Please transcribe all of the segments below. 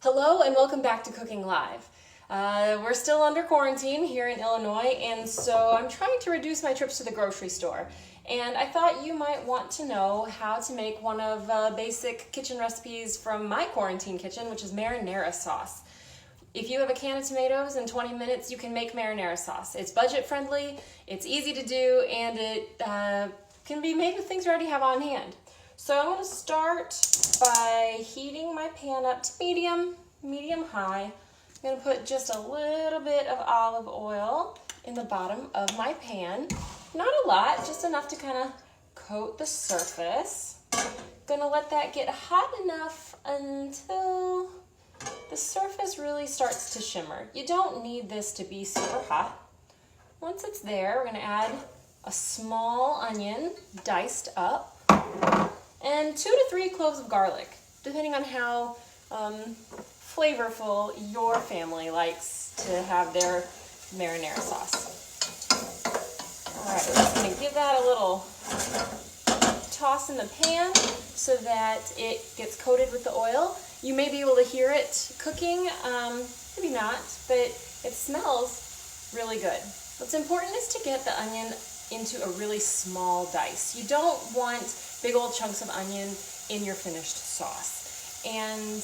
Hello and welcome back to Cooking Live. We're still under quarantine here in Illinois, and so I'm trying to reduce my trips to the grocery store. And I thought you might want to know how to make one of basic kitchen recipes from my quarantine kitchen, which is marinara sauce. If you have a can of tomatoes, in 20 minutes you can make marinara sauce. It's budget friendly, it's easy to do, and it can be made with things you already have on hand. So I'm going to start by heating my pan up to medium-high. I'm going to put just a little bit of olive oil in the bottom of my pan. Not a lot, just enough to kind of coat the surface. Going to let that get hot enough until the surface really starts to shimmer. You don't need this to be super hot. Once it's there, we're going to add a small onion diced up and 2 to 3 cloves of garlic, depending on how flavorful your family likes to have their marinara sauce. All right, we're just going to give that a little toss in the pan so that it gets coated with the oil. You may be able to hear it cooking, maybe not, but it smells really good. What's important is to get the onion into a really small dice. You don't want big old chunks of onion in your finished sauce. And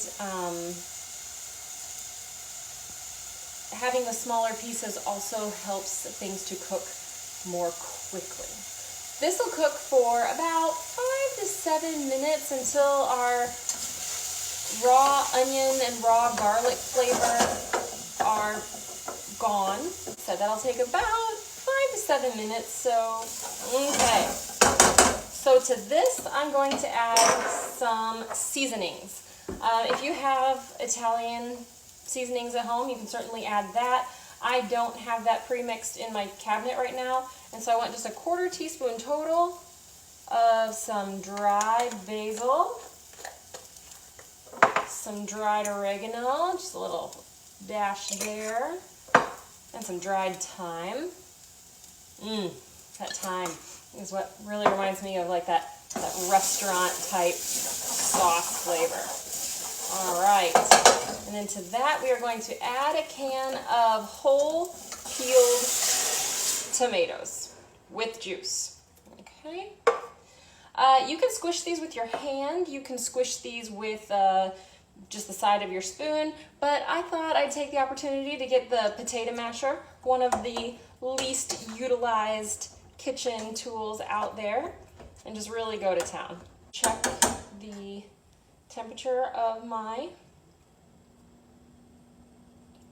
having the smaller pieces also helps things to cook more quickly. This will cook for about 5 to 7 minutes until our raw onion and raw garlic flavor are gone. So that'll take about 5 to 7 minutes. So, okay. So to this, I'm going to add some seasonings. If you have Italian seasonings at home, you can certainly add that. I don't have that pre-mixed in my cabinet right now, and so I want just a 1/4 teaspoon total of some dried basil, some dried oregano, just a little dash there, and some dried thyme. That thyme is what really reminds me of like that restaurant type sauce flavor. All right, and then to that we are going to add a can of whole peeled tomatoes with juice. Okay. You can squish these with your hand. You can squish these with just the side of your spoon, but I thought I'd take the opportunity to get the potato masher, one of the least utilized kitchen tools out there, and just really go to town. Check the temperature of my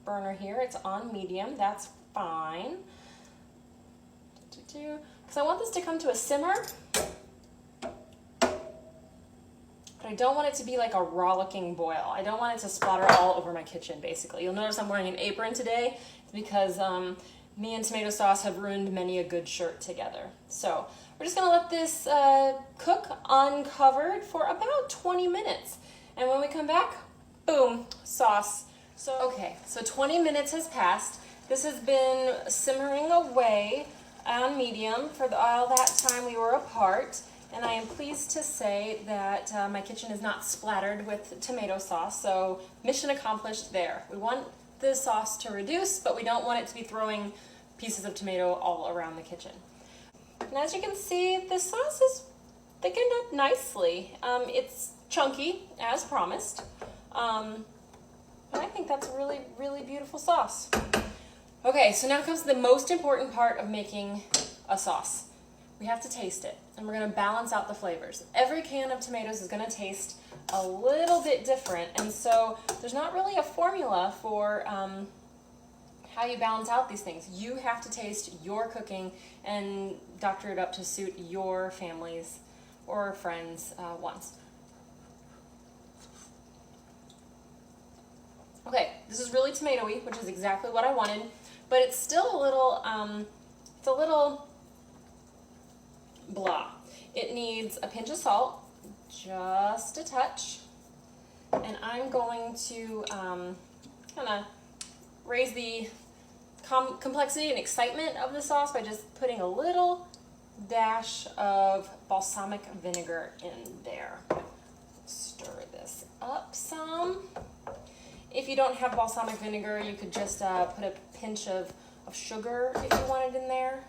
burner here. It's on medium. That's fine. Because I want this to come to a simmer, but I don't want it to be like a rollicking boil. I don't want it to splatter all over my kitchen, basically. You'll notice I'm wearing an apron today. It's because me and tomato sauce have ruined many a good shirt together. So we're just going to let this cook uncovered for about 20 minutes. And when we come back, boom, sauce. Okay, so 20 minutes has passed. This has been simmering away on medium for all that time we were apart. And I am pleased to say that my kitchen is not splattered with tomato sauce, so mission accomplished there. We want the sauce to reduce, but we don't want it to be throwing pieces of tomato all around the kitchen. And as you can see, the sauce is thickened up nicely. It's chunky, as promised. And I think that's a really, really beautiful sauce. Okay, so now comes the most important part of making a sauce. We have to taste it, and we're going to balance out the flavors. Every can of tomatoes is going to taste a little bit different, and so there's not really a formula for how you balance out these things. You have to taste your cooking and doctor it up to suit your family's or friends' wants. Okay, this is really tomatoey, which is exactly what I wanted, but it's still a little blah. It needs a pinch of salt, just a touch, and I'm going to kind of raise the complexity and excitement of the sauce by just putting a little dash of balsamic vinegar in there. Stir this up some. If you don't have balsamic vinegar, you could just put a pinch of sugar if you wanted in there.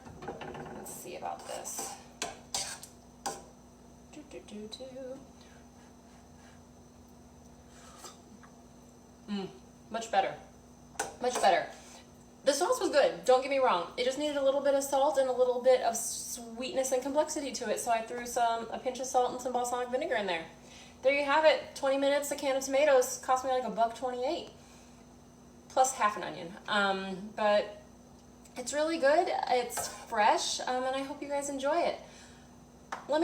Let's see about this. Much better. Much better. The sauce was good, don't get me wrong. It just needed a little bit of salt and a little bit of sweetness and complexity to it, so I threw a pinch of salt and some balsamic vinegar in there. There you have it, 20 minutes, a can of tomatoes, cost me like $1.28, plus half an onion. But it's really good, it's fresh, and I hope you guys enjoy it. Let me